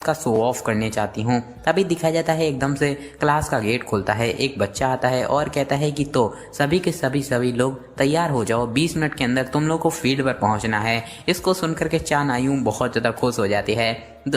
का show off करने चाहती हूँ। तभी दिखाया जाता है एकदम से क्लास का गेट खुलता है, एक बच्चा आता है और कहता है कि तो सभी के सभी लोग तैयार हो जाओ, 20 मिनट के अंदर तुम लोग को फील्ड पर पहुंचना है। इसको सुनकर के चान आयूं बहुत ज़्यादा खुश हो जाती है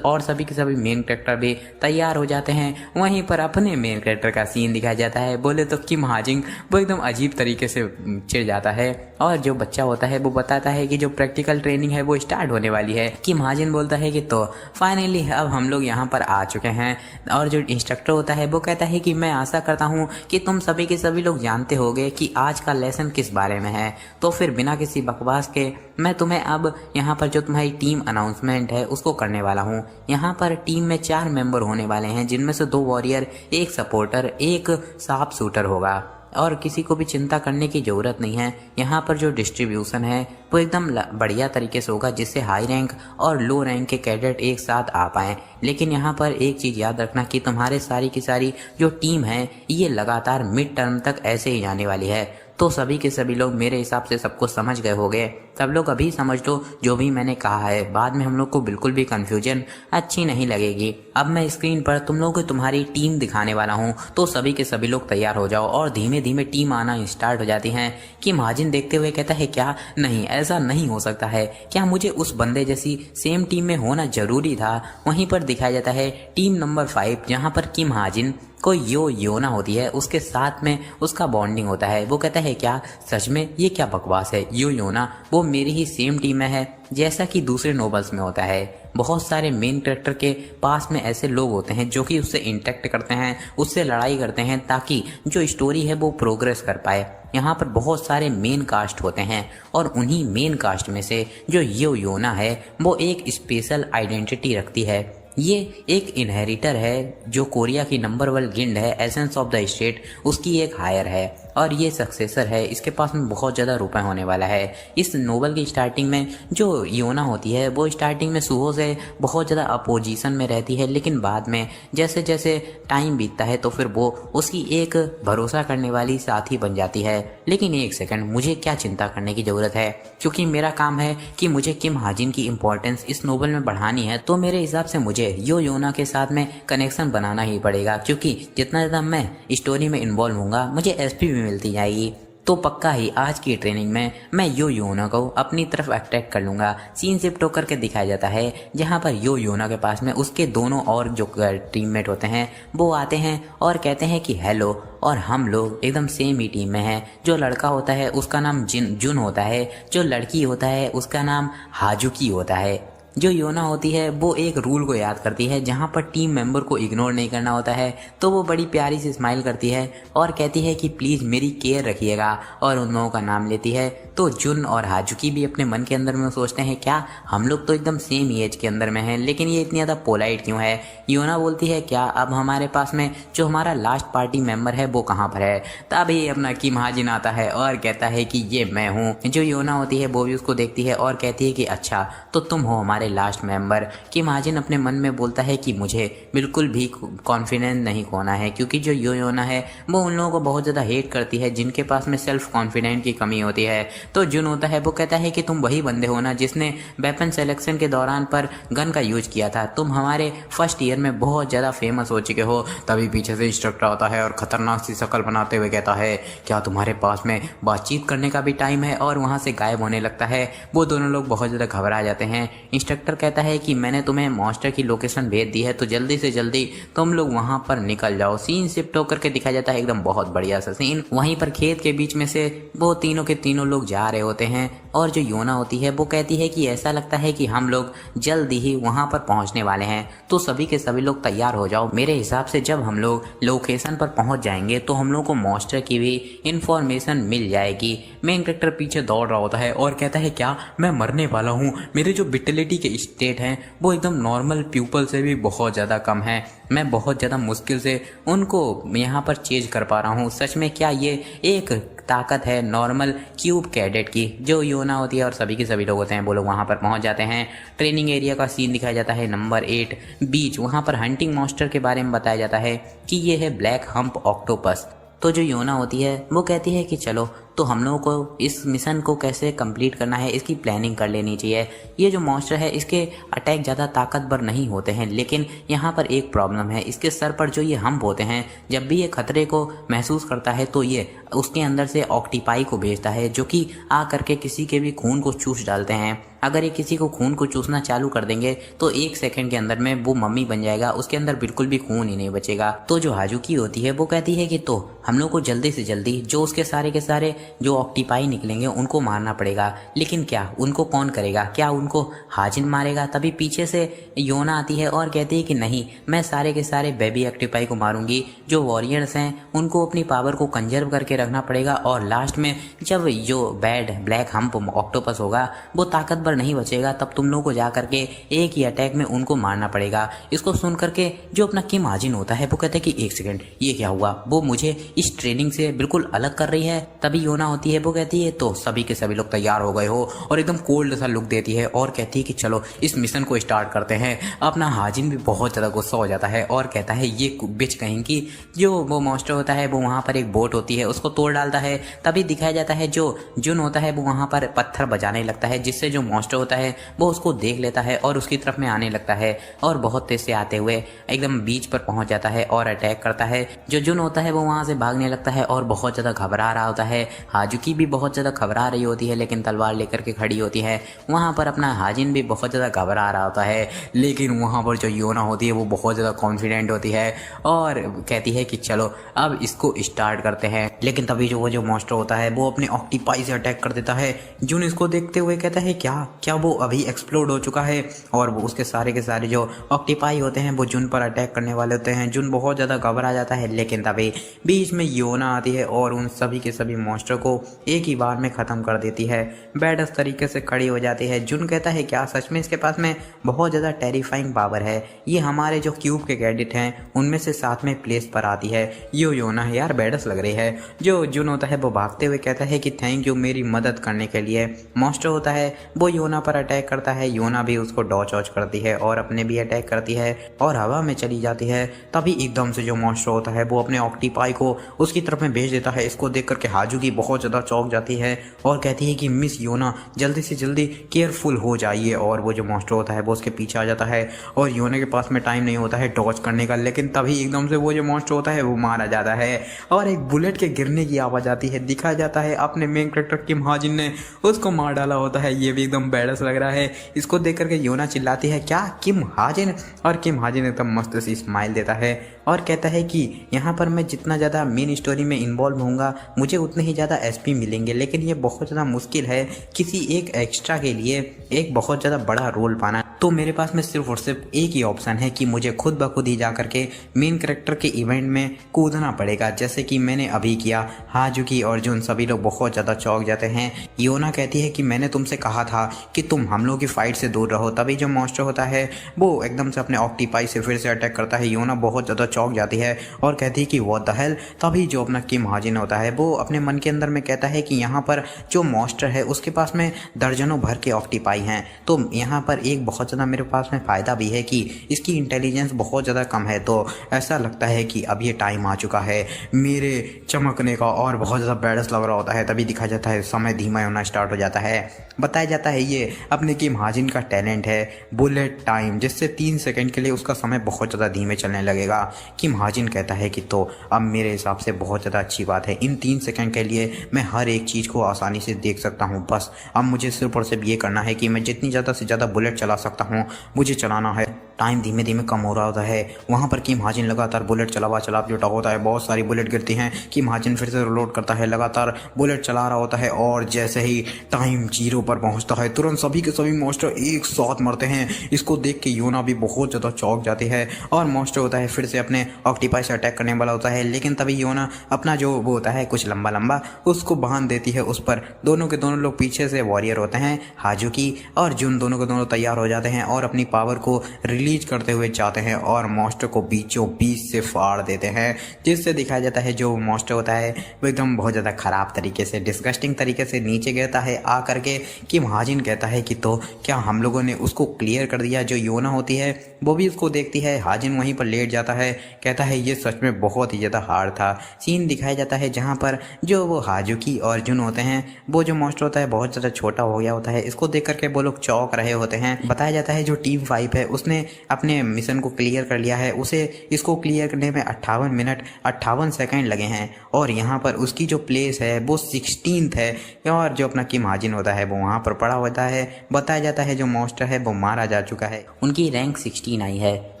और सभी के सभी मेन कैरेक्टर भी तैयार हो जाते हैं। वहीं पर अपने मेन कैरेक्टर का सीन दिखाया जाता है। बोले तो किम हाजिंग वो एकदम अजीब तरीके से चिढ़ जाता है और जो बच्चा होता है वो बताता है कि जो प्रैक्टिकल ट्रेनिंग है वो स्टार्ट होने वाली है। किम हाजिन बोलता है कि तो फाइनली अब हम लोग यहाँ पर आ चुके हैं। और जो इंस्ट्रक्टर होता है वो कहता है कि मैं आशा करता हूँ कि तुम सभी के सभी लोग जानते होगे कि आज का लेसन किस बारे में है। तो फिर बिना किसी बकवास के मैं तुम्हें अब यहाँ पर जो तुम्हारी टीम अनाउंसमेंट है उसको करने वाला हूँ। यहाँ पर टीम में 4 मेंबर होने वाले हैं, जिनमें से 2 वॉरियर, 1 सपोर्टर, 1 शार्प शूटर होगा और किसी को भी चिंता करने की ज़रूरत नहीं है। यहाँ पर जो डिस्ट्रीब्यूशन है वो एकदम बढ़िया तरीके से होगा, जिससे हाई रैंक और लो रैंक के कैडेट एक साथ आ पाएँ। लेकिन यहाँ पर एक चीज़ याद रखना कि तुम्हारे सारी की सारी जो टीम है ये लगातार मिड टर्म तक ऐसे ही जाने वाली है। तो सभी के सभी लोग मेरे हिसाब से सबको समझ गए होंगे। सब लोग अभी समझ लो जो भी मैंने कहा है, बाद में हम लोग को बिल्कुल भी कन्फ्यूजन अच्छी नहीं लगेगी। अब मैं स्क्रीन पर तुम लोगों को तुम्हारी टीम दिखाने वाला हूँ, तो सभी के सभी लोग तैयार हो जाओ। और धीमे धीमे टीम आना स्टार्ट हो जाती हैं कि महाजिन देखते हुए कहता है क्या नहीं, ऐसा नहीं हो सकता है, क्या मुझे उस बंदे जैसी सेम टीम में होना जरूरी था। वहीं पर दिखाया जाता है टीम नंबर 5, जहाँ पर किम हाजिन को योना होती है, उसके साथ में उसका बॉन्डिंग होता है। वो कहता है क्या सच में, ये क्या बकवास है, योना वो मेरी ही सेम टीम में है जैसा कि दूसरे नोबल्स में होता है। बहुत सारे मेन कैरेक्टर के पास में ऐसे लोग होते हैं जो कि उससे इंटरेक्ट करते हैं, उससे लड़ाई करते हैं ताकि जो स्टोरी है वो प्रोग्रेस कर पाए। यहाँ पर बहुत सारे मेन कास्ट होते हैं और उन्हीं मेन कास्ट में से जो योना है वो एक स्पेशल आइडेंटिटी रखती है। ये एक इनहेरिटर है जो कोरिया की नंबर 1 गिल्ड है, एसेंस ऑफ द स्टेट, उसकी एक हायर है और ये सक्सेसर है। इसके पास में बहुत ज़्यादा रुपए होने वाला है। इस नोवेल की स्टार्टिंग में जो योना होती है वो स्टार्टिंग में सुहो से बहुत ज़्यादा अपोजिशन में रहती है, लेकिन बाद में जैसे जैसे टाइम बीतता है तो फिर वो उसकी एक भरोसा करने वाली साथी बन जाती है। लेकिन एक सेकंड, मुझे क्या चिंता करने की ज़रूरत है, क्योंकि मेरा काम है कि मुझे किम हाजिन की इम्पोर्टेंस इस नोवेल में बढ़ानी है। तो मेरे हिसाब से मुझे योना के साथ में कनेक्शन बनाना ही पड़ेगा, क्योंकि जितना ज़्यादा मैं स्टोरी में इन्वॉल्व होऊंगा मुझे एसपी भी मिलती जाएगी। तो पक्का ही आज की ट्रेनिंग में मैं योना को अपनी तरफ अट्रैक्ट कर लूँगा। सीन शिफ्ट होकर के दिखाया जाता है जहाँ पर योना के पास में उसके दोनों और जो टीममेट होते हैं वो आते हैं और कहते हैं कि हेलो, और हम लोग एकदम सेम ही टीम में हैं। जो लड़का होता है उसका नाम जुन होता है, जो लड़की होता है उसका नाम हाजुकी होता है। जो योना होती है वो एक रूल को याद करती है जहाँ पर टीम मेंबर को इग्नोर नहीं करना होता है। तो वो बड़ी प्यारी सी स्माइल करती है और कहती है कि प्लीज़ मेरी केयर रखिएगा और उन लोगों का नाम लेती है। तो जुन और हाजुकी भी अपने मन के अंदर में सोचते हैं क्या हम लोग तो एकदम सेम एज के अंदर में हैं, लेकिन ये इतनी ज़्यादा पोलाइट क्यों है। योना बोलती है क्या अब हमारे पास में जो हमारा लास्ट पार्टी मेंबर है वो कहाँ पर है। तभी अपना किम हाजिन आता है और कहता है कि ये मैं हूँ। जो योना होती है वो भी उसको देखती है और कहती है कि अच्छा तो तुम हो हमारे लास्ट मेंबर। किम हाजिन अपने मन में बोलता है कि मुझे बिल्कुल भी कॉन्फिडेंस नहीं खोना है, क्योंकि जो योना है वो उन लोगों को बहुत ज़्यादा हेट करती है जिनके पास में सेल्फ कॉन्फिडेंस की कमी होती है। तो जुन होता है वो कहता है कि तुम वही बंदे हो ना जिसने वेपन सिलेक्शन के दौरान पर गन का यूज किया था, तुम हमारे फर्स्ट ईयर में बहुत ज़्यादा फेमस हो चुके हो। तभी पीछे से इंस्ट्रक्टर आता है और खतरनाक सी शक्ल बनाते हुए कहता है क्या तुम्हारे पास में बातचीत करने का भी टाइम है, और वहाँ से गायब होने लगता है। वो दोनों लोग बहुत ज़्यादा घबरा जाते हैं। इंस्ट्रक्टर कहता है कि मैंने तुम्हें मॉन्स्टर की लोकेशन भेज दी है, तो जल्दी से जल्दी तुम लोग वहाँ पर निकल जाओ। सीन शिफ्ट होकर के दिखाया जाता है एकदम बहुत बढ़िया सा सीन। वहीं पर खेत के बीच में से वो तीनों के तीनों लोग जा रहे होते हैं और जो योना होती है वो कहती है कि ऐसा लगता है कि हम लोग जल्दी ही वहाँ पर पहुँचने वाले हैं, तो सभी के सभी लोग तैयार हो जाओ। मेरे हिसाब से जब हम लोग लोकेशन पर पहुँच जाएंगे तो हम लोग को मॉन्स्टर की भी इंफॉर्मेशन मिल जाएगी। मेन कैरेक्टर पीछे दौड़ रहा होता है और कहता है क्या मैं मरने वाला हूँ, मेरे जो विटेलिटी के स्टेट हैं वो एकदम नॉर्मल पीपल से भी बहुत ज़्यादा कम है, मैं बहुत ज़्यादा मुश्किल से उनको यहाँ पर चेंज कर पा रहा हूँ। सच में क्या ये एक ताकत है नॉर्मल क्यूब कैडेट की। जो योना होती है और सभी के सभी लोग होते हैं वो लोग वहाँ पर पहुँच जाते हैं। ट्रेनिंग एरिया का सीन दिखाया जाता है नंबर 8 बीच। वहाँ पर हंटिंग मॉन्स्टर के बारे में बताया जाता है कि ये है ब्लैक हम्प ऑक्टोपस। तो जो योना होती है वो कहती है कि चलो तो हम लोगों को इस मिशन को कैसे कंप्लीट करना है इसकी प्लानिंग कर लेनी चाहिए। ये जो मॉन्स्टर है इसके अटैक ज़्यादा ताकतवर नहीं होते हैं, लेकिन यहाँ पर एक प्रॉब्लम है, इसके सर पर जो ये हम्प होते हैं, जब भी ये खतरे को महसूस करता है तो ये उसके अंदर से ऑक्टीपाई को भेजता है, जो कि आ करके किसी के भी खून को चूस डालते हैं। अगर ये किसी को खून को चूसना चालू कर देंगे तो 1 सेकंड के अंदर में वो मम्मी बन जाएगा, उसके अंदर बिल्कुल भी खून ही नहीं बचेगा। तो जो हाजुकी होती है वो कहती है कि तो हम लोग को जल्दी से जल्दी जो उसके सारे के सारे जो ऑक्टीपाई निकलेंगे उनको मारना पड़ेगा। लेकिन क्या उनको कौन करेगा? क्या उनको हाजिन मारेगा? तभी पीछे से योना आती है और कहती है कि नहीं, मैं सारे के सारे बेबी ऑक्टीपाई को मारूंगी। जो वॉरियर्स हैं उनको अपनी पावर को कंजर्व करके रखना पड़ेगा, और लास्ट में जब जो बैड ब्लैक हम्प ऑक्टोपस होगा वो ताकतवर नहीं बचेगा, तब तुम लोगों को जा करके एक ही अटैक में उनको मारना पड़ेगा। इसको सुन करके जो अपना किम हाजिन होता है वो कहता है कि 1 सेकंड, ये क्या हुआ? वो मुझे इस ट्रेनिंग से बिल्कुल अलग कर रही है। तभी योना होती है, वो कहती है तो सभी के सभी लोग तैयार हो गए हो, और एकदम कोल्ड सा लुक देती है और कहती है कि चलो इस मिशन को स्टार्ट करते हैं। अपना हाजिन भी बहुत ज़्यादा गुस्सा हो जाता है और कहता है ये बिच कहीं की जो वो मॉन्स्टर होता है वो वहाँ पर एक बोट होती है उसको तोड़ डालता है। तभी दिखाया जाता है जो जुन होता है वो वहाँ पर पत्थर बजाने लगता है, जिससे जो मॉन्स्टर होता है वो उसको देख लेता है और उसकी तरफ में आने लगता है, और बहुत तेज से आते हुए एकदम बीच पर पहुंच जाता है और अटैक करता है। जो जुन होता है वो वहां से भागने लगता है और बहुत ज़्यादा घबरा रहा होता है। हाजुकी भी बहुत ज़्यादा घबरा रही होती है, लेकिन तलवार लेकर के खड़ी होती है। वहाँ पर अपना हाजिन भी बहुत ज़्यादा घबरा रहा होता है, लेकिन वहाँ पर जो योना होती है वो बहुत ज़्यादा कॉन्फिडेंट होती है और कहती है कि चलो अब इसको स्टार्ट करते हैं। लेकिन तभी जो वो जो मॉन्स्टर होता है वो अपने ऑक्टीपाई से अटैक कर देता है। जुन इसको देखते हुए कहता है क्या क्या वो अभी एक्सप्लोड हो चुका है, और वो उसके सारे के सारे जो ऑक्टीपाई होते हैं वो जुन पर अटैक करने वाले होते हैं। जुन बहुत ज़्यादा घबरा जाता है, लेकिन तभी बीच में योना आती है और उन सभी के सभी मॉन्स्टर को एक ही बार में ख़त्म कर देती है। बैडस तरीके से खड़ी हो जाती है। जुन कहता है क्या सच में इसके पास में बहुत ज़्यादा टेरिफाइंग पावर है? ये हमारे जो क्यूब के कैडेट हैं उनमें से 7वें प्लेस पर आती है। योना है यार, बैडस लग रही है। जो जुन होता है वो भागते हुए कहता है कि थैंक यू मेरी मदद करने के लिए। मॉन्स्टर होता है वो योना पर अटैक करता है। योना भी उसको डॉच वॉच करती है और अपने भी अटैक करती है और हवा में चली जाती है। तभी एकदम से जो मॉन्स्टर होता है वो अपने ऑक्टीपाई को उसकी तरफ में भेज देता है। इसको देख करके हाजुकी बहुत ज़्यादा चौंक जाती है और कहती है कि मिस योना जल्दी से जल्दी केयरफुल हो जाइए, और वो जो मॉन्स्टर होता है वो उसके पीछे आ जाता है और योना के पास में टाइम नहीं होता है डॉच करने का। लेकिन तभी एकदम से वो जो मॉन्स्टर होता है वो मारा जाता है और एक बुलेट के गिरने की आवाज़ आती है। दिखाया जाता है अपने मेन कैरेक्टर किम हाजिन ने उसको मार डाला होता है। ये भी एकदम बैडस लग रहा है। इसको देख करके योना चिल्लाती है क्या किम हाजिन, और किम हाजिन एकदम मस्त सी स्माइल देता है और कहता है कि यहाँ पर मैं जितना ज़्यादा मेन स्टोरी में इन्वॉल्व होऊंगा मुझे उतने ही ज़्यादा एसपी मिलेंगे, लेकिन ये बहुत ज़्यादा मुश्किल है किसी एक एक्स्ट्रा के लिए एक बहुत ज़्यादा बड़ा रोल पाना। तो मेरे पास में सिर्फ और सिर्फ एक ही ऑप्शन है कि मुझे खुद ब खुद ही जा करके मेन कैरेक्टर के इवेंट में कूदना पड़ेगा, जैसे कि मैंने अभी किया। हाजुकी और जुन सभी लोग बहुत ज़्यादा चौंक जाते हैं। योना कहती है कि मैंने तुमसे कहा था कि तुम हम लोग की फाइट से दूर रहो। तभी जो मॉन्स्टर होता है वो एकदम से अपने ऑक्टीपाई से फिर से अटैक करता है। योना बहुत ज़्यादा चौंक जाती है और कहती है कि व्हाट द हेल। तभी जो अपना किम हाजिन होता है वो अपने मन के अंदर में कहता है कि यहाँ पर जो मॉन्स्टर है उसके पास में दर्जनों भर के ऑक्टीपाई हैं, तो यहाँ पर एक बहुत ज़्यादा मेरे पास में फ़ायदा भी है कि इसकी इंटेलिजेंस बहुत ज़्यादा कम है। तो ऐसा लगता है कि अब ये टाइम आ चुका है मेरे चमकने का, और बहुत ज़्यादा बैडस लग रहा होता है। तभी दिखाया जाता है समय धीमा होना स्टार्ट हो जाता है। बताया जाता है ये अपने किम हाजिन का टैलेंट है बुलेट टाइम, जिससे 3 सेकंड के लिए उसका समय बहुत ज़्यादा धीमे चलने लगेगा। किम हाजिन कहता है कि तो अब मेरे हिसाब से बहुत ज़्यादा अच्छी बात है, इन 3 सेकंड के लिए मैं हर एक चीज़ को आसानी से देख सकता हूँ। बस अब मुझे सिर्फ और सिर्फ ये करना है कि मैं जितनी ज़्यादा से ज़्यादा बुलेट चला सकता हूँ मुझे चलाना है। टाइम धीमे धीमे कम हो रहा होता है। वहाँ पर किम हाजिन लगातार बुलेट चलावा जुटा होता है। बहुत सारी बुलेट गिरती हैं। किम हाजिन फिर से रिलोड करता है, लगातार बुलेट चला रहा होता है, और जैसे ही टाइम 0 पर पहुँचता है तुरंत सभी के सभी मॉन्स्टर एक साथ मरते हैं। इसको देख के योना भी बहुत ज़्यादा चौंक जाती है और मॉन्स्टर होता है फिर से अपने ऑक्टीपाई से अटैक करने वाला होता है। लेकिन तभी योना अपना जो वो होता है कुछ लंबा लंबा उसको बांध देती है उस पर। दोनों के दोनों लोग पीछे से वॉरियर होते हैं। हाजुकी और जुन दोनों के दोनों तैयार हो जाते हैं और अपनी पावर को रिलीज रिलीज करते हुए जाते हैं और मॉन्स्टर को बीचों बीच से फाड़ देते हैं, जिससे दिखाया जाता है जो मॉन्स्टर होता है वो एकदम बहुत ज़्यादा ख़राब तरीके से, डिस्गस्टिंग तरीके से नीचे गिरता है आ करके। कि महाजिन कहता है कि तो क्या हम लोगों ने उसको क्लियर कर दिया। जो योना होती है वो भी उसको देखती है, हाजिन वहीं पर लेट जाता है, कहता है ये सच में बहुत ही ज़्यादा हार्ड था। सीन दिखाया जाता है जहाँ पर जो वो हाजुकी और जुन होते हैं, वो जो मॉन्स्टर होता है बहुत ज़्यादा छोटा हो गया होता है। इसको देख करके वो लोग चौंक रहे होते हैं। बताया जाता है जो टीम 5 है उसने अपने मिशन को क्लियर कर लिया है, उसे इसको क्लियर करने में 58 मिनट 58 सेकंड लगे हैं और यहाँ पर उसकी जो प्लेस है वो 16th है और जो अपना किम हाजिन होता है वो वहाँ पर पड़ा होता है। बताया जाता है जो मॉन्स्टर है वो मारा जा चुका है, उनकी रैंक 16 आई है।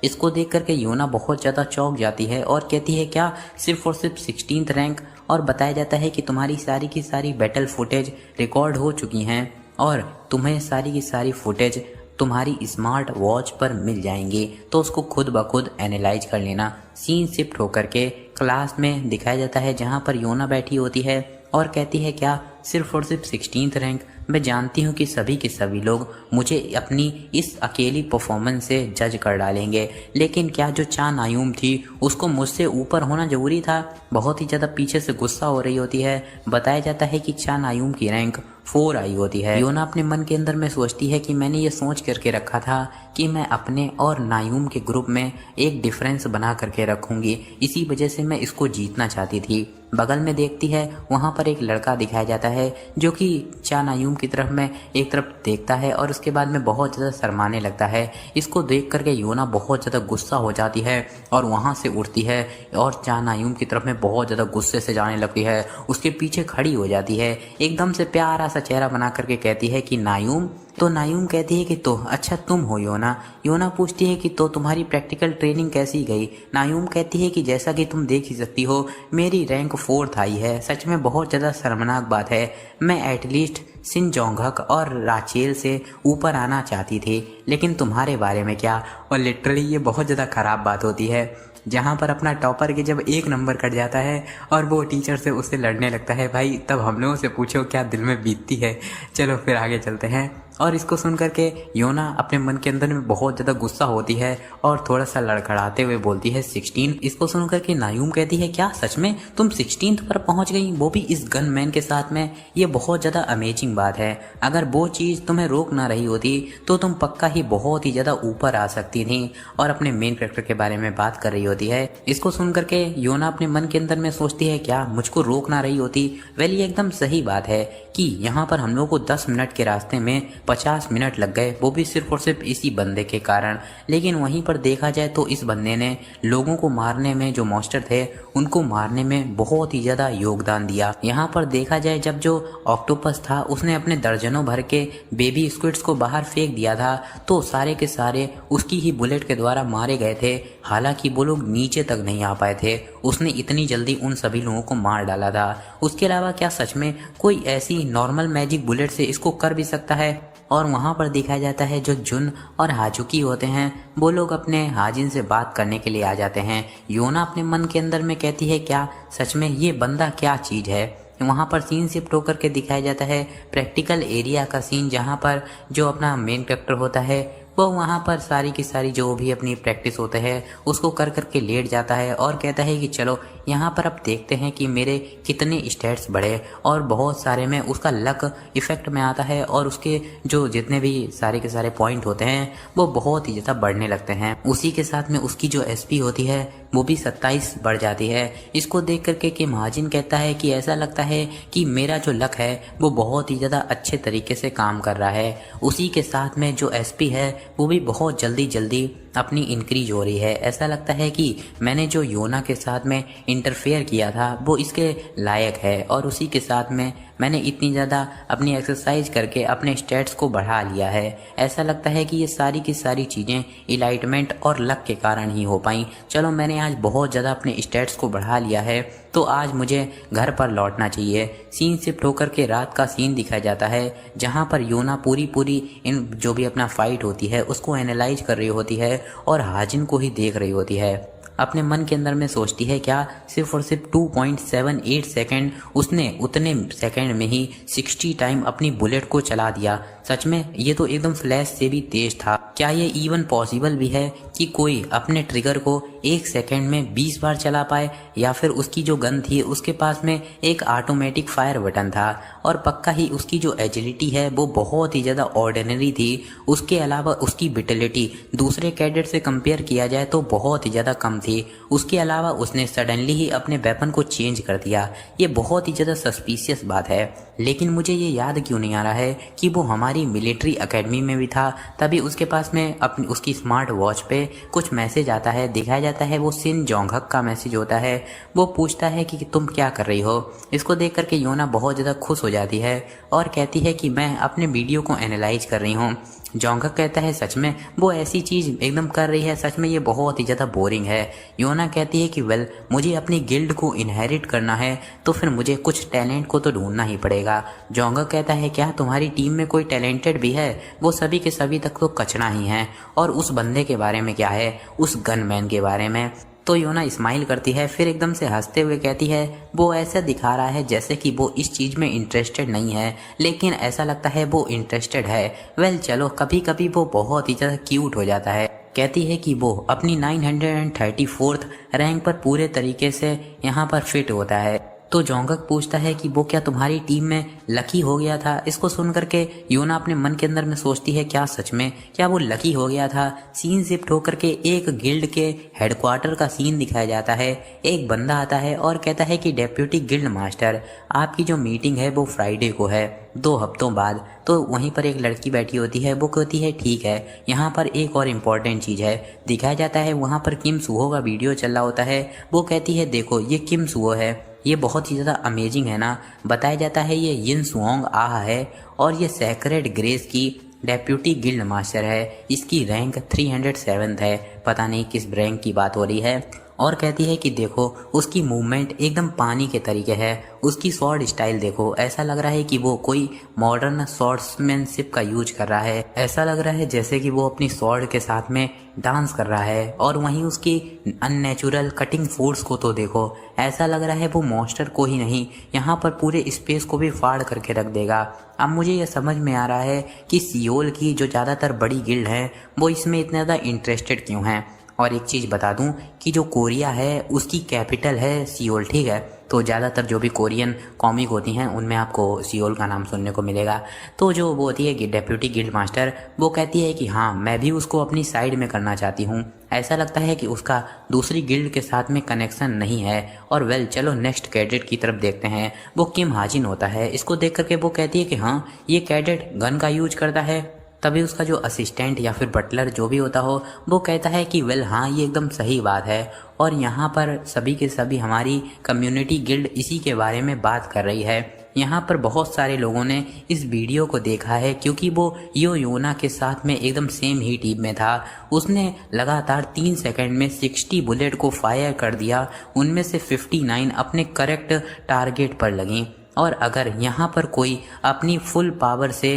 इसको देख करके योना बहुत ज़्यादा चौंक जाती है और कहती है क्या सिर्फ और सिर्फ 16th रैंक। और बताया जाता है कि तुम्हारी सारी की सारी बैटल फुटेज रिकॉर्ड हो चुकी हैं और तुम्हें सारी की सारी फुटेज तुम्हारी स्मार्ट वॉच पर मिल जाएंगी, तो उसको खुद ब खुद एनालाइज कर लेना। सीन शिफ्ट होकर के क्लास में दिखाया जाता है जहाँ पर योना बैठी होती है और कहती है क्या सिर्फ और सिर्फ 16th रैंक। मैं जानती हूँ कि सभी के सभी लोग मुझे अपनी इस अकेली परफॉर्मेंस से जज कर डालेंगे, लेकिन क्या जो चान आयुम थी उसको मुझसे ऊपर होना जरूरी था। बहुत ही ज़्यादा पीछे से गुस्सा हो रही होती है। बताया जाता है कि चान आयुम की रैंक 4 आई होती है। योना अपने मन के अंदर में सोचती है कि मैंने ये सोच करके रखा था कि मैं अपने और नायुम के ग्रुप में एक डिफरेंस बना करके रखूंगी, इसी वजह से मैं इसको जीतना चाहती थी। बगल में देखती है वहाँ पर एक लड़का दिखाया जाता है जो कि चा नायुम की तरफ में एक तरफ देखता है और उसके बाद में बहुत ज़्यादा शर्माने लगता है। इसको देख करके योना बहुत ज़्यादा गुस्सा हो जाती है और वहाँ से उठती है और चा नायुम की तरफ में बहुत ज़्यादा गुस्से से जाने लगती है। उसके पीछे खड़ी हो जाती है, एकदम से प्यारा सा चेहरा बना करके कहती है कि नायुम। तो नायुम कहती है कि तो अच्छा तुम हो योना। योना पूछती है कि तो तुम्हारी प्रैक्टिकल ट्रेनिंग कैसी गई। नायुम कहती है कि जैसा कि तुम देख ही सकती हो मेरी रैंक 4th आई है। सच में बहुत ज़्यादा शर्मनाक बात है। मैं एटलीस्ट सिन जोंगहक और राचेल से ऊपर आना चाहती थी, लेकिन तुम्हारे बारे में क्या। और लिटरली ये बहुत ज़्यादा ख़राब बात होती है जहाँ पर अपना टॉपर के जब 1 नंबर कट जाता है और वो टीचर से उससे लड़ने लगता है। भाई तब हम लोगों से पूछो क्या दिल में बीतती है। चलो फिर आगे चलते हैं। और इसको सुन करके योना अपने मन के अंदर में बहुत ज़्यादा गुस्सा होती है और थोड़ा सा लड़खड़ाते हुए बोलती है 16। इसको सुन करके नायुम कहती है क्या सच में तुम 16th पर पहुंच गई, वो भी इस गन मैन के साथ में। ये बहुत ज़्यादा अमेजिंग बात है। अगर वो चीज़ तुम्हें रोक ना रही होती तो तुम पक्का ही बहुत ही ज़्यादा ऊपर आ सकती थी। और अपने मेन कैरेक्टर के बारे में बात कर रही होती है। इसको सुन करके योना अपने मन के अंदर में सोचती है क्या मुझको रोक ना रही होती। वेल ये एकदम सही बात है कि यहाँ पर हम लोग को 10 मिनट के रास्ते में 50 मिनट लग गए, वो भी सिर्फ और सिर्फ इसी बंदे के कारण। लेकिन वहीं पर देखा जाए तो इस बंदे ने लोगों को मारने में, जो मॉन्स्टर थे उनको मारने में बहुत ही ज़्यादा योगदान दिया। यहाँ पर देखा जाए जब जो ऑक्टोपस था उसने अपने दर्जनों भर के बेबी स्क्विड्स को बाहर फेंक दिया था, तो सारे के सारे उसकी ही बुलेट के द्वारा मारे गए थे। हालांकि वो लोग नीचे तक नहीं आ पाए थे, उसने इतनी जल्दी उन सभी लोगों को मार डाला था। उसके अलावा क्या सच में कोई ऐसी नॉर्मल मैजिक बुलेट से इसको कर भी सकता है। और वहाँ पर दिखाया जाता है जो जुन और हाजुकी होते हैं वो लोग अपने हाजिन से बात करने के लिए आ जाते हैं। योना अपने मन के अंदर में कहती है क्या सच में ये बंदा क्या चीज़ है। वहाँ पर सीन शिफ्ट होकर के दिखाया जाता है प्रैक्टिकल एरिया का सीन, जहाँ पर जो अपना मेन कैरेक्टर होता है वो वहाँ पर सारी की सारी जो भी अपनी प्रैक्टिस होते हैं उसको कर करके लेट जाता है और कहता है कि चलो यहाँ पर अब देखते हैं कि मेरे कितने स्टेट्स बढ़े। और बहुत सारे में उसका लक इफेक्ट में आता है और उसके जो जितने भी सारे के सारे पॉइंट होते हैं वो बहुत ही ज़्यादा बढ़ने लगते हैं। उसी के साथ में उसकी जो एसपी होती है वो भी 27 बढ़ जाती है। इसको देख करके कि महाजिन कहता है कि ऐसा लगता है कि मेरा जो लक है वो बहुत ही ज़्यादा अच्छे तरीके से काम कर रहा है। उसी के साथ में जो एसपी है वो भी बहुत जल्दी अपनी इंक्रीज हो रही है। ऐसा लगता है कि मैंने जो योना के साथ में इंटरफेयर किया था वो इसके लायक है। और उसी के साथ में मैंने इतनी ज़्यादा अपनी एक्सरसाइज करके अपने स्टेट्स को बढ़ा लिया है। ऐसा लगता है कि ये सारी की सारी चीज़ें इलाइटमेंट और लक के कारण ही हो पाई। चलो मैंने आज बहुत ज़्यादा अपने स्टेट्स को बढ़ा लिया है तो आज मुझे घर पर लौटना चाहिए। सीन शिफ्ट होकर के रात का सीन दिखाया जाता है जहाँ पर योना पूरी इन जो भी अपना फाइट होती है उसको एनालाइज कर रही होती है और हाजिन को ही देख रही होती है। अपने मन के अंदर में सोचती है क्या सिर्फ और सिर्फ 2.78 सेकंड उसने उतने सेकंड में ही 60 टाइम अपनी बुलेट को चला दिया। सच में ये तो एकदम फ्लैश से भी तेज था। क्या ये इवन पॉसिबल भी है कि कोई अपने ट्रिगर को 1 सेकंड में 20 बार चला पाए? या फिर उसकी जो गन थी उसके पास में एक ऑटोमेटिक फायर बटन था और पक्का ही उसकी जो एजिलिटी है वो बहुत ही ज़्यादा ऑर्डिनरी थी। उसके अलावा उसकी विटिलिटी दूसरे कैडेट से कंपेयर किया जाए तो बहुत ही ज़्यादा कम थी। उसके अलावा उसने सडनली ही अपने वेपन को चेंज कर दिया। ये बहुत ही ज़्यादा सस्पिशियस बात है। लेकिन मुझे ये याद क्यों नहीं आ रहा है कि वो हमारी मिलिट्री एकेडमी में भी था। तभी उसके पास में अपनी उसकी स्मार्ट वॉच पे कुछ मैसेज आता है, दिखाया जाता है वो सिन जोंगहक का मैसेज होता है। वो पूछता है कि तुम क्या कर रही हो। इसको देख करके योना बहुत ज़्यादा खुश हो जाती है और कहती है कि मैं अपने वीडियो को एनालाइज कर रही हूँ। जोंगहक कहता है सच में वो ऐसी चीज़ एकदम कर रही है, सच में ये बहुत ही ज़्यादा बोरिंग है। योना कहती है कि वेल मुझे अपनी गिल्ड को इनहेरिट करना है तो फिर मुझे कुछ टैलेंट को तो ढूंढना ही पड़ेगा। जोंगहक कहता है क्या तुम्हारी टीम में कोई टैलेंटेड भी है? वो सभी के सभी तक तो कचरा ही हैं। और उस बंदे के बारे में क्या है, उस गनमैन के बारे में? तो योना स्माइल करती है, फिर एकदम से हंसते हुए कहती है वो ऐसा दिखा रहा है जैसे कि वो इस चीज़ में इंटरेस्टेड नहीं है, लेकिन ऐसा लगता है वो इंटरेस्टेड है। वेल चलो, कभी कभी वो बहुत ही ज़्यादा क्यूट हो जाता है। कहती है कि वो अपनी 934th रैंक पर पूरे तरीके से यहाँ पर फिट होता है। तो जोंगहक पूछता है कि वो क्या तुम्हारी टीम में लकी हो गया था? इसको सुन करके योना अपने मन के अंदर में सोचती है क्या सच में क्या वो लकी हो गया था? सीन शिफ्ट होकर के एक गिल्ड के हेडक्वार्टर का सीन दिखाया जाता है। एक बंदा आता है और कहता है कि डेप्यूटी गिल्ड मास्टर, आपकी जो मीटिंग है वो फ्राइडे को है, 2 हफ्तों बाद। तो वहीं पर एक लड़की बैठी होती है, वो कहती है ठीक है। यहाँ पर एक और इम्पॉर्टेंट चीज़ है, दिखाया जाता है वहाँ पर किम सुहो का वीडियो चल रहा होता है। वो कहती है देखो ये किम सुहो है, ये बहुत ही ज़्यादा अमेजिंग है ना। बताया जाता है ये यिन सुओंग आह है और ये सेक्रेड ग्रेस की डेप्यूटी गिल्ड मास्टर है। इसकी रैंक 307 है, पता नहीं किस रैंक की बात हो रही है। और कहती है कि देखो उसकी मूवमेंट एकदम पानी के तरीके है, उसकी स्वॉर्ड स्टाइल देखो, ऐसा लग रहा है कि वो कोई मॉडर्न स्वॉर्ड्समैनशिप का यूज कर रहा है। ऐसा लग रहा है जैसे कि वो अपनी स्वॉर्ड के साथ में डांस कर रहा है। और वहीं उसकी अननेचुरल कटिंग फोर्स को तो देखो, ऐसा लग रहा है वो मॉन्स्टर को ही नहीं यहाँ पर पूरे स्पेस को भी फाड़ करके रख देगा। अब मुझे यह समझ में आ रहा है कि सियोल की जो ज़्यादातर बड़ी गिल्ड है वो इसमें इतने ज़्यादा इंटरेस्टेड क्यों हैं। और एक चीज़ बता दूं कि जो कोरिया है उसकी कैपिटल है सियोल, ठीक है। तो ज़्यादातर जो भी कोरियन कॉमिक होती हैं उनमें आपको सियोल का नाम सुनने को मिलेगा। तो जो वो होती है कि डेप्यूटी गिल्ड मास्टर, वो कहती है कि हाँ मैं भी उसको अपनी साइड में करना चाहती हूँ। ऐसा लगता है कि उसका दूसरी गिल्ड के साथ में कनेक्शन नहीं है। और वेल चलो नेक्स्ट कैडेट की तरफ देखते हैं। वो किम हाजिन होता है। इसको देख करके वो कहती है कि हाँ ये कैडेट गन का यूज करता है। तभी उसका जो असिस्टेंट या फिर बटलर जो भी होता हो वो कहता है कि वेल हाँ ये एकदम सही बात है और यहाँ पर सभी के सभी हमारी कम्युनिटी गिल्ड इसी के बारे में बात कर रही है। यहाँ पर बहुत सारे लोगों ने इस वीडियो को देखा है क्योंकि वो योना के साथ में एकदम सेम ही टीम में था। उसने लगातार 3 सेकंड में 60 बुलेट को फायर कर दिया, उनमें से 59 अपने करेक्ट टारगेट पर लगीं। और अगर यहाँ पर कोई अपनी फुल पावर से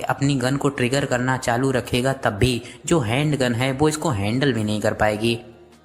अपनी गन को ट्रिगर करना चालू रखेगा तब भी जो हैंड गन है वो इसको हैंडल भी नहीं कर पाएगी।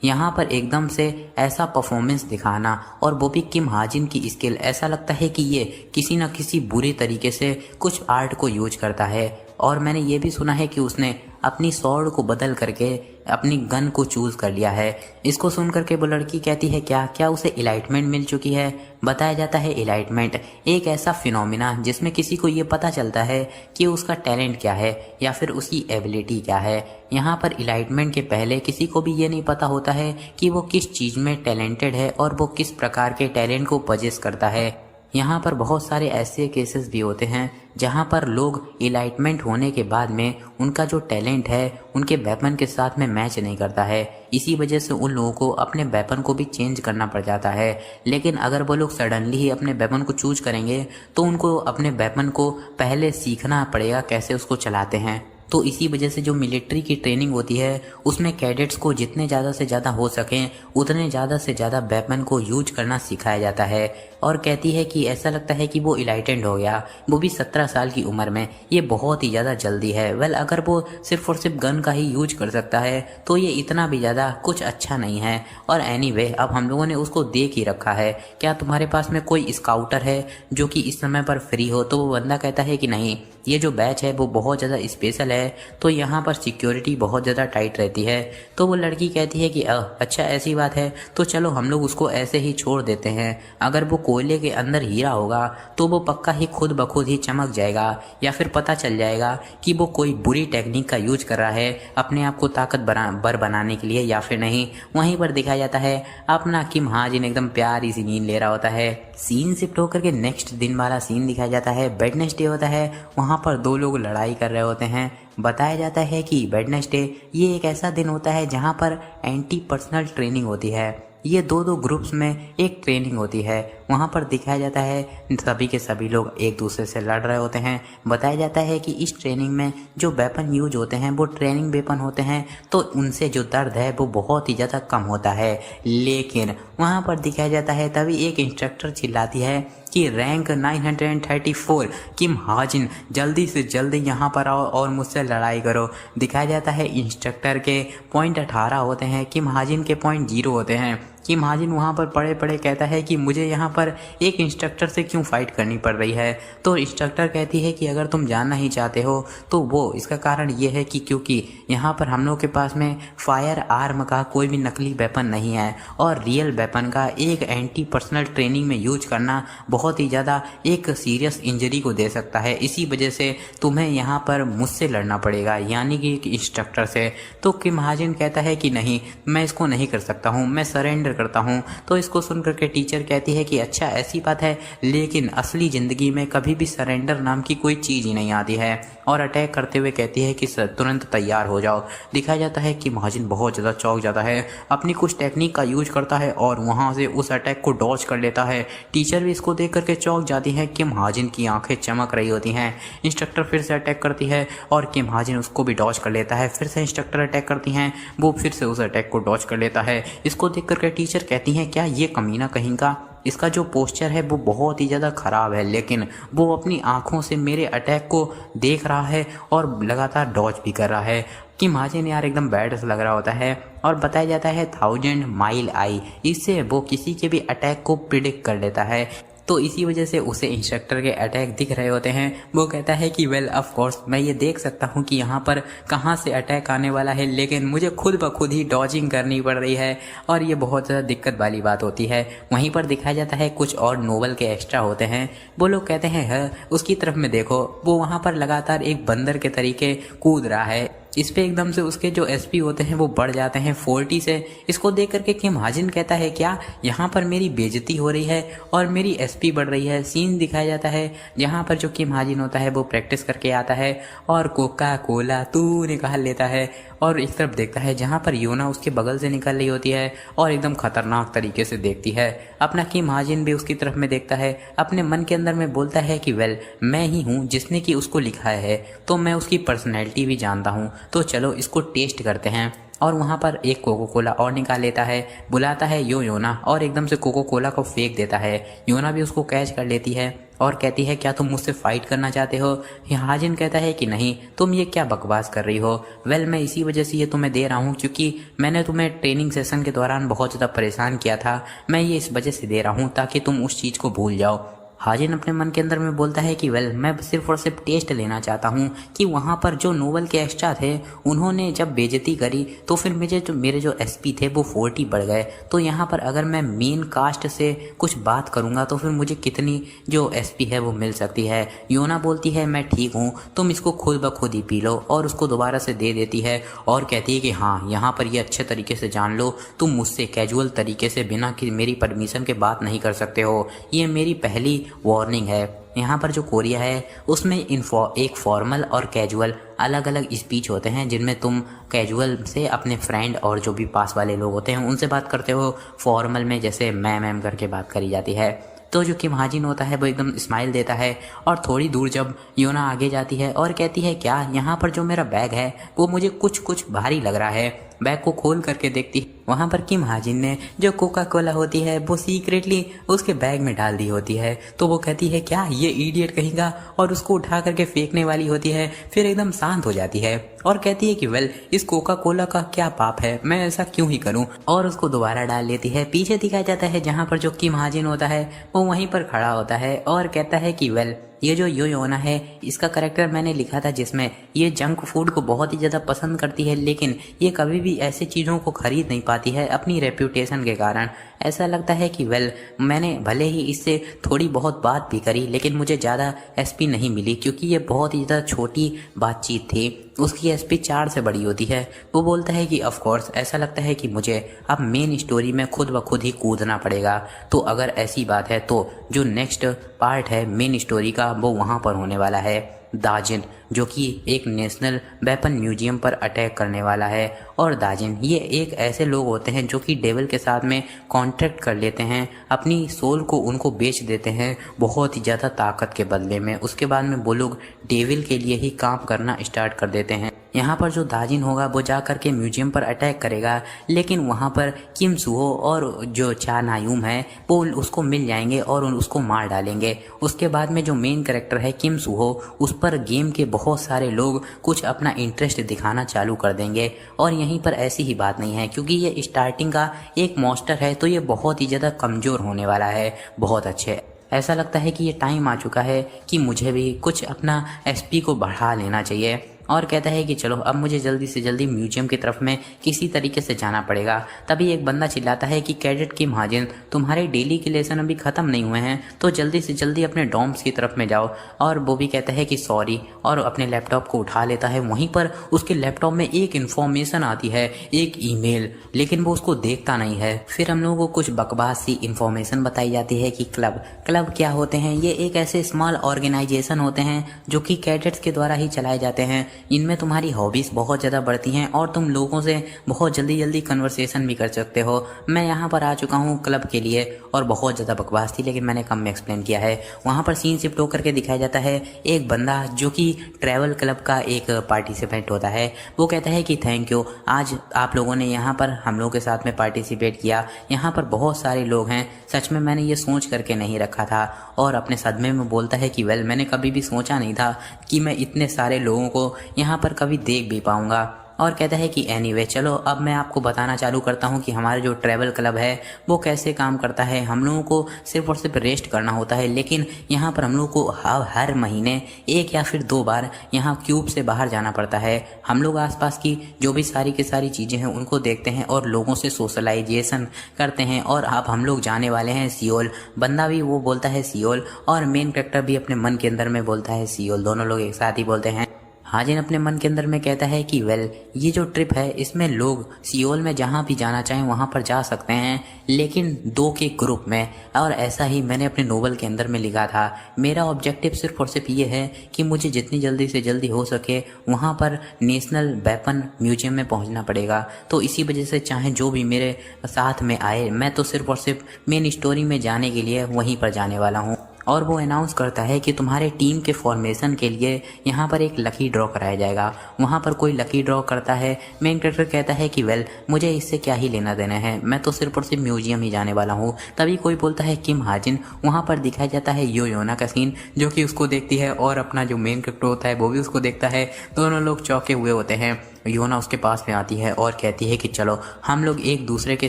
यहाँ पर एकदम से ऐसा परफॉर्मेंस दिखाना और वो भी किम हाजिन की स्किल, ऐसा लगता है कि ये किसी न किसी बुरे तरीके से कुछ आर्ट को यूज करता है। और मैंने ये भी सुना है कि उसने अपनी स्वॉर्ड को बदल करके अपनी गन को चूज कर लिया है। इसको सुन करके वो लड़की कहती है क्या उसे इलाइटमेंट मिल चुकी है। बताया जाता है इलाइटमेंट एक ऐसा फिनोमिना जिसमें किसी को ये पता चलता है कि उसका टैलेंट क्या है या फिर उसकी एबिलिटी क्या है। यहाँ पर इलाइटमेंट के पहले किसी को भी ये नहीं पता होता है कि वो किस चीज़ में टैलेंटेड है और वो किस प्रकार के टैलेंट को पजेस करता है। यहाँ पर बहुत सारे ऐसे केसेस भी होते हैं जहाँ पर लोग इलाइटमेंट होने के बाद में उनका जो टैलेंट है उनके वेपन के साथ में मैच नहीं करता है। इसी वजह से उन लोगों को अपने वेपन को भी चेंज करना पड़ जाता है। लेकिन अगर वो लोग सडनली ही अपने वेपन को चूज करेंगे तो उनको अपने वेपन को पहले सीखना पड़ेगा कैसे उसको चलाते हैं। तो इसी वजह से जो मिलिट्री की ट्रेनिंग होती है उसमें कैडेट्स को जितने ज़्यादा से ज़्यादा हो सकें उतने ज़्यादा से ज़्यादा वेपन को यूज करना सिखाया जाता है। और कहती है कि ऐसा लगता है कि वो इलाइटेंड हो गया, वो भी 17 साल की उम्र में, ये बहुत ही ज़्यादा जल्दी है। वेल अगर वो सिर्फ और सिर्फ गन का ही यूज कर सकता है तो ये इतना भी ज़्यादा कुछ अच्छा नहीं है। और एनीवे अब हम लोगों ने उसको देख ही रखा है, क्या तुम्हारे पास में कोई स्काउटर है जो कि इस समय पर फ्री हो? तो वो बंदा कहता है कि नहीं, ये जो बैच है वो बहुत ज़्यादा स्पेशल है, तो यहाँ पर सिक्योरिटी बहुत ज़्यादा टाइट रहती है। तो वो लड़की कहती है कि अच्छा ऐसी बात है, तो चलो हम लोग उसको ऐसे ही छोड़ देते हैं। अगर वो कोयले के अंदर हीरा होगा तो वो पक्का ही खुद ब खुद ही चमक जाएगा, या फिर पता चल जाएगा कि वो कोई बुरी टेक्निक का यूज कर रहा है अपने आप को ताकतवर बनाने के लिए या फिर नहीं। वहीं पर दिखाया जाता है अपना किम हाजिन एकदम प्यारी सी नींद ले रहा होता है। सीन शिफ्ट होकर के नेक्स्ट दिन वाला सीन दिखाया जाता है। वेडनेसडे होता है, वहाँ पर दो लोग लड़ाई कर रहे होते हैं। बताया जाता है कि वेडनेसडे ये एक ऐसा दिन होता है जहाँ पर एंटी पर्सनल ट्रेनिंग होती है। ये दो ग्रुप्स में एक ट्रेनिंग होती है। वहाँ पर दिखाया जाता है सभी के सभी लोग एक दूसरे से लड़ रहे होते हैं। बताया जाता है कि इस ट्रेनिंग में जो वेपन यूज होते हैं वो ट्रेनिंग वेपन होते हैं, तो उनसे जो दर्द है वो बहुत ही ज़्यादा कम होता है। लेकिन वहाँ पर दिखाया जाता है तभी एक इंस्ट्रक्टर चिल्लाती है कि रैंक 934 किम हाजिन जल्दी से जल्दी यहाँ पर आओ और मुझसे लड़ाई करो। दिखाया जाता है इंस्ट्रक्टर के पॉइंट 18 होते हैं, किम हाजिन के पॉइंट 0 होते हैं। किम हाजिन वहाँ पर पड़े पड़े कहता है कि मुझे यहाँ पर एक इंस्ट्रक्टर से क्यों फाइट करनी पड़ रही है। तो इंस्ट्रक्टर कहती है कि अगर तुम जानना ही चाहते हो तो वो इसका कारण ये है कि क्योंकि यहाँ पर हम लोग के पास में फायर आर्म का कोई भी नकली वेपन नहीं है, और रियल वेपन का एक एंटी पर्सनल ट्रेनिंग में यूज करना बहुत ही ज़्यादा एक सीरियस इंजरी को दे सकता है। इसी वजह से तुम्हें यहाँ पर मुझसे लड़ना पड़ेगा, यानी कि एक इंस्ट्रक्टर से। तो किम हाजिन कहता है कि नहीं, मैं इसको नहीं कर सकता हूँ, मैं सरेंडर करता हूँ। तो इसको सुन करके टीचर कहती है कि अच्छा ऐसी बात है, लेकिन असली ज़िंदगी में कभी भी सरेंडर नाम की कोई चीज़ ही नहीं आती है। और अटैक करते हुए कहती है कि तुरंत तैयार हो जाओ। दिखाया जाता है कि महाजिन बहुत ज़्यादा चौंक जाता है, अपनी कुछ टेक्निक का यूज करता है और वहाँ से उस अटैक को डॉज कर लेता है। टीचर भी इसको देख करके चौंक जाती है कि महाजिन की आंखें चमक रही होती हैं। इंस्ट्रक्टर फिर से अटैक करती है और किम हाजिन उसको भी डॉज कर लेता है। फिर से इंस्ट्रक्टर अटैक करती हैं, वो फिर से उस अटैक को डॉज कर लेता है। इसको देख करके टीचर कहती हैं क्या ये कमीना कहीं का, इसका जो पोस्चर है वो बहुत ही ज़्यादा ख़राब है, लेकिन वो अपनी आंखों से मेरे अटैक को देख रहा है और लगातार डॉज भी कर रहा है। कि महाजिन यार एकदम बैड लग रहा होता है। और बताया जाता है 1000 माइल आई, इससे वो किसी के भी अटैक को प्रिडिक्ट कर लेता है। तो इसी वजह से उसे इंस्ट्रक्टर के अटैक दिख रहे होते हैं। वो कहता है कि वेल ऑफ कोर्स मैं ये देख सकता हूँ कि यहाँ पर कहाँ से अटैक आने वाला है, लेकिन मुझे खुद ब खुद ही डॉजिंग करनी पड़ रही है, और ये बहुत ज़्यादा दिक्कत वाली बात होती है। वहीं पर दिखाया जाता है कुछ और नोवेल के एक्स्ट्रा होते हैं। वो लोग कहते हैं उसकी तरफ में देखो, वो वहाँ पर लगातार एक बंदर के तरीके कूद रहा है। इस पे एकदम से उसके जो एसपी होते हैं वो बढ़ जाते हैं 40 से। इसको देख करके किम हाजिन कहता है क्या यहाँ पर मेरी बेइज्जती हो रही है और मेरी एसपी बढ़ रही है। सीन दिखाया जाता है जहाँ पर जो किम हाजिन होता है वो प्रैक्टिस करके आता है और कोका कोला तू निकाल लेता है, और एक तरफ देखता है जहाँ पर योना उसके बगल से निकल रही होती है और एकदम खतरनाक तरीके से देखती है। अपना किम हाजिन भी उसकी तरफ में देखता है, अपने मन के अंदर में बोलता है कि वेल मैं ही हूँ जिसने कि उसको लिखा है, तो मैं उसकी पर्सनैलिटी भी जानता हूँ, तो चलो इसको टेस्ट करते हैं। और वहाँ पर एक कोको कोला और निकाल लेता है, बुलाता है योना और एकदम से कोको कोला को फेंक देता है। योना भी उसको कैच कर लेती है और कहती है क्या तुम मुझसे फाइट करना चाहते हो। हाजिन कहता है कि नहीं, तुम ये क्या बकवास कर रही हो। वेल मैं इसी वजह से ये तुम्हें दे रहा हूँ क्योंकि मैंने तुम्हें ट्रेनिंग सेशन के दौरान बहुत ज़्यादा परेशान किया था, मैं ये इस वजह से दे रहा हूँ ताकि तुम उस चीज़ को भूल जाओ। हाजिन अपने मन के अंदर में बोलता है कि वेल मैं सिर्फ और सिर्फ टेस्ट लेना चाहता हूँ कि वहाँ पर जो नोवेल के एक्स्ट्रा थे उन्होंने जब बेइज्जती करी तो फिर मेरे जो एसपी थे वो 40 बढ़ गए, तो यहाँ पर अगर मैं मेन कास्ट से कुछ बात करूँगा तो फिर मुझे कितनी जो एसपी है वो मिल सकती है। योना बोलती है मैं ठीक हूँ, तुम इसको खुद ब खुद ही पी लो, और उसको दोबारा से दे देती है और कहती है कि हाँ यहाँ पर ये अच्छे तरीके से जान लो, तुम मुझसे कैजुअल तरीके से बिना कि मेरी परमिशन के बात नहीं कर सकते हो, ये मेरी पहली वार्निंग है। यहाँ पर जो कोरिया है उसमें एक फॉर्मल और कैजुअल अलग अलग स्पीच होते हैं, जिनमें तुम कैजुअल से अपने फ्रेंड और जो भी पास वाले लोग होते हैं उनसे बात करते हो, फॉर्मल में जैसे मैम करके बात करी जाती है। तो जो किम हाजिन होता है वो एकदम स्माइल देता है और थोड़ी दूर जब योना आगे जाती है और कहती है क्या यहाँ पर जो मेरा बैग है वो मुझे कुछ कुछ भारी लग रहा है। बैग को खोल करके देखती वहाँ पर किम हाजिन ने जो कोका कोला होती है वो सीक्रेटली उसके बैग में डाल दी होती है। तो वो कहती है क्या ये इडियट कहेगा और उसको उठा करके फेंकने वाली होती है। फिर एकदम शांत हो जाती है और कहती है कि वेल इस कोका कोला का क्या पाप है, मैं ऐसा क्यों ही करूं, और उसको दोबारा डाल लेती है। पीछे दिखाया जाता है जहाँ पर जो किम हाजिन होता है वो वहीं पर खड़ा होता है और कहता है कि वेल ये जो योना है इसका करेक्टर मैंने लिखा था जिसमें ये जंक फूड को बहुत ही ज़्यादा पसंद करती है, लेकिन ये कभी भी ऐसे चीज़ों को खरीद नहीं पाती है अपनी रेप्यूटेशन के कारण। ऐसा लगता है कि वेल मैंने भले ही इससे थोड़ी बहुत बात भी करी लेकिन मुझे ज़्यादा एसपी नहीं मिली क्योंकि ये बहुत ही ज़्यादा छोटी बातचीत थी। उसकी एसपी 4 से बड़ी होती है। वो बोलता है कि ऑफ कोर्स ऐसा लगता है कि मुझे अब मेन स्टोरी में खुद ब खुद ही कूदना पड़ेगा। तो अगर ऐसी बात है तो जो नेक्स्ट पार्ट है मेन स्टोरी का वो वहाँ पर होने वाला है। दाजिन जो कि एक नेशनल वेपन म्यूजियम पर अटैक करने वाला है। और दाजिन ये एक ऐसे लोग होते हैं जो कि डेविल के साथ में कॉन्ट्रैक्ट कर लेते हैं, अपनी सोल को उनको बेच देते हैं बहुत ही ज़्यादा ताकत के बदले में। उसके बाद में वो लोग डेविल के लिए ही काम करना स्टार्ट कर देते हैं। यहाँ पर जो दाजिन होगा वो जा कर के म्यूजियम पर अटैक करेगा, लेकिन वहाँ पर किम सुहो और जो चा नायूम है वो उसको मिल जाएंगे और उसको मार डालेंगे। उसके बाद में जो मेन कैरेक्टर है किम सुहो उस पर गेम के बहुत सारे लोग कुछ अपना इंटरेस्ट दिखाना चालू कर देंगे। और यहीं पर ऐसी ही बात नहीं है क्योंकि ये स्टार्टिंग का एक मॉन्स्टर है तो ये बहुत ही ज़्यादा कमज़ोर होने वाला है। बहुत अच्छे ऐसा लगता है कि ये टाइम आ चुका है कि मुझे भी कुछ अपना एसपी को बढ़ा लेना चाहिए। और कहता है कि चलो अब मुझे जल्दी से जल्दी म्यूजियम की तरफ में किसी तरीके से जाना पड़ेगा। तभी एक बंदा चिल्लाता है कि कैडेट किम हाजिन तुम्हारे डेली के लेसन अभी ख़त्म नहीं हुए हैं तो जल्दी से जल्दी अपने डॉम्स की तरफ में जाओ। और वो भी कहता है कि सॉरी और अपने लैपटॉप को उठा लेता है। वहीं पर उसके लैपटॉप में एक इन्फॉर्मेशन आती है, एक ईमेल, लेकिन वो उसको देखता नहीं है। फिर हम लोगों को कुछ बकवास सी इन्फॉर्मेशन बताई जाती है कि क्लब क्या होते हैं। ये एक ऐसे स्मॉल ऑर्गेनाइजेशन होते हैं जो कि कैडेट्स के द्वारा ही चलाए जाते हैं। इनमें तुम्हारी हॉबीज़ बहुत ज़्यादा बढ़ती हैं और तुम लोगों से बहुत जल्दी जल्दी कन्वर्सेशन भी कर सकते हो। मैं यहाँ पर आ चुका हूँ क्लब के लिए। और बहुत ज़्यादा बकवास थी लेकिन मैंने कम में एक्सप्लेन किया है। वहाँ पर सीन शिफ्ट होकर के दिखाया जाता है एक बंदा जो कि ट्रैवल क्लब का एक पार्टिसिपेंट होता है। वो कहता है कि थैंक यू, आज आप लोगों ने यहाँ पर हम लोगों के साथ में पार्टिसिपेट किया। यहाँ पर बहुत सारे लोग हैं, सच में मैंने ये सोच करके नहीं रखा था। और अपने सदमे में बोलता है कि वेल मैंने कभी भी सोचा नहीं था कि मैं इतने सारे लोगों को यहाँ पर कभी देख भी पाऊँगा। और कहता है कि एनीवे चलो अब मैं आपको बताना चालू करता हूँ कि हमारा जो ट्रैवल क्लब है वो कैसे काम करता है। हम लोगों को सिर्फ और सिर्फ रेस्ट करना होता है, लेकिन यहाँ पर हम लोग को हर महीने 1 या फिर 2 बार यहाँ क्यूब से बाहर जाना पड़ता है। हम लोग आसपास की जो भी सारी की सारी चीज़ें हैं उनको देखते हैं और लोगों से सोशलाइजेशन करते हैं। और अब हम लोग जाने वाले हैं सियोल। बंदा भी वो बोलता है सियोल और मेन कैरेक्टर भी अपने मन के अंदर में बोलता है सियोल। दोनों लोग एक साथ ही बोलते हैं। हाजिन अपने मन के अंदर में कहता है कि वेल ये जो ट्रिप है इसमें लोग सियोल में जहाँ भी जाना चाहें वहाँ पर जा सकते हैं, लेकिन 2 के ग्रुप में। और ऐसा ही मैंने अपने नोवेल के अंदर में लिखा था। मेरा ऑब्जेक्टिव सिर्फ और सिर्फ ये है कि मुझे जितनी जल्दी से जल्दी हो सके वहाँ पर नेशनल वेपन म्यूजियम में पहुँचना पड़ेगा। तो इसी वजह से चाहे जो भी मेरे साथ में आए मैं तो सिर्फ और सिर्फ मेन स्टोरी में जाने के लिए वहीं पर जाने वाला हूँ। और वो अनाउंस करता है कि तुम्हारे टीम के फॉर्मेशन के लिए यहाँ पर एक लकी ड्रॉ कराया जाएगा। वहाँ पर कोई लकी ड्रॉ करता है। मेन कैरेक्टर कहता है कि वेल मुझे इससे क्या ही लेना देना है, मैं तो सिर्फ और सिर्फ म्यूजियम ही जाने वाला हूँ। तभी कोई बोलता है किम हाजिन। वहाँ पर दिखाया जाता है योना का सीन जो कि उसको देखती है और अपना जो मेन कैरेक्टर होता है वो भी उसको देखता है। दोनों लोग चौंके हुए होते हैं। योना उसके पास में आती है और कहती है कि चलो हम लोग एक दूसरे के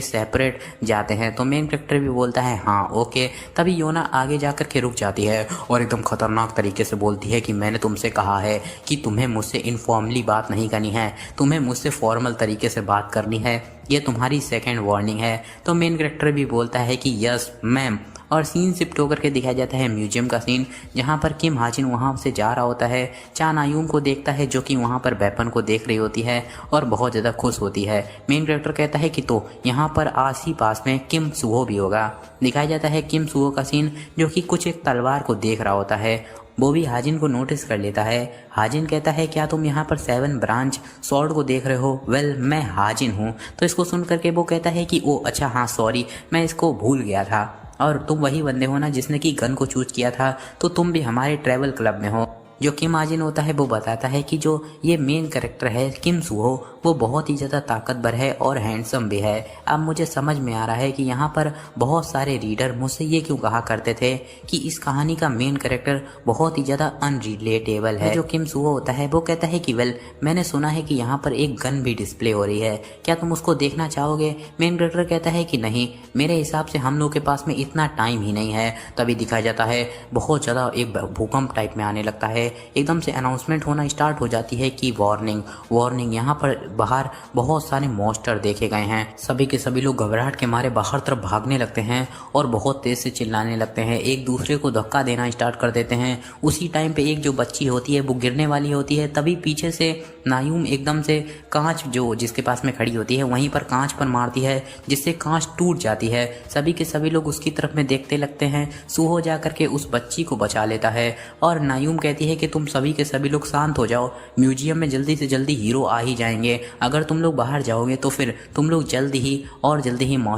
सेपरेट जाते हैं। तो मेन कैरेक्टर भी बोलता है हाँ ओके। तभी योना आगे जाकर के रुक जाती है और एकदम खतरनाक तरीके से बोलती है कि मैंने तुमसे कहा है कि तुम्हें मुझसे इनफॉर्मली बात नहीं करनी है, तुम्हें मुझसे फॉर्मल तरीके से बात करनी है। ये तुम्हारी सेकेंड वार्निंग है। तो मेन कैरेक्टर भी बोलता है कि यस मैम। और सीन शिफ्ट होकर के दिखाया जाता है म्यूजियम का सीन, जहाँ पर किम हाजिन वहाँ से जा रहा होता है। चा नायूम को देखता है जो कि वहाँ पर वेपन को देख रही होती है और बहुत ज़्यादा खुश होती है। मेन कैरेक्टर कहता है कि तो यहाँ पर आस ही पास में किम सुहो भी होगा। दिखाया जाता है किम सुहो का सीन जो कि कुछ एक तलवार को देख रहा होता है। वो भी हाजिन को नोटिस कर लेता है। हाजिन कहता है क्या तुम यहाँ पर 7 ब्रांच स्वॉर्ड को देख रहे हो? वेल मैं हाजिन हूँ। तो इसको सुन करके वो कहता है कि ओ अच्छा हाँ सॉरी मैं इसको भूल गया था। और तुम वही बंदे हो ना जिसने कि गन को चूज किया था, तो तुम भी हमारे ट्रैवल क्लब में हो। जो किम आजिन होता है वो बताता है कि जो ये मेन कैरेक्टर है किम सुहो, वो बहुत ही ज़्यादा ताकतवर है और हैंडसम भी है। अब मुझे समझ में आ रहा है कि यहाँ पर बहुत सारे रीडर मुझसे ये क्यों कहा करते थे कि इस कहानी का मेन कैरेक्टर बहुत ही ज़्यादा अनरिलेटेबल है। जो किम सुहो होता है वो कहता है कि वेल, मैंने सुना है कि यहाँ पर एक गन भी डिस्प्ले हो रही है, क्या तुम उसको देखना चाहोगे? मेन कैरेक्टर कहता है कि नहीं, मेरे हिसाब से हम लोग के पास में इतना टाइम ही नहीं है। तभी दिखाया जाता है बहुत ज़्यादा एक भूकंप टाइप में आने लगता है। एकदम से अनाउंसमेंट होना स्टार्ट हो जाती है कि वार्निंग वार्निंग, यहाँ पर बाहर बहुत सारे मॉन्स्टर देखे गए हैं। सभी के सभी लोग घबराहट के मारे बाहर तरफ भागने लगते हैं और बहुत तेज से चिल्लाने लगते हैं, एक दूसरे को धक्का देना स्टार्ट कर देते हैं। उसी टाइम पे एक जो बच्ची होती है वो गिरने वाली होती है, तभी पीछे से नायूम एकदम से कांच जो जिसके पास में खड़ी होती है वहीं पर कांच पर मारती है, जिससे कांच टूट जाती है। सभी के सभी लोग उसकी तरफ में देखते लगते हैं। सुहो जा करके उस बच्ची को बचा लेता है और नायूम कहती है कि तुम सभी के सभी लोग शांत हो जाओ, म्यूजियम में जल्दी से जल्दी हीरो आ ही जाएंगे। अगर तुम लोग बाहर जाओगे तो फिर तुम लोग जल्दी ही मॉन्स्टर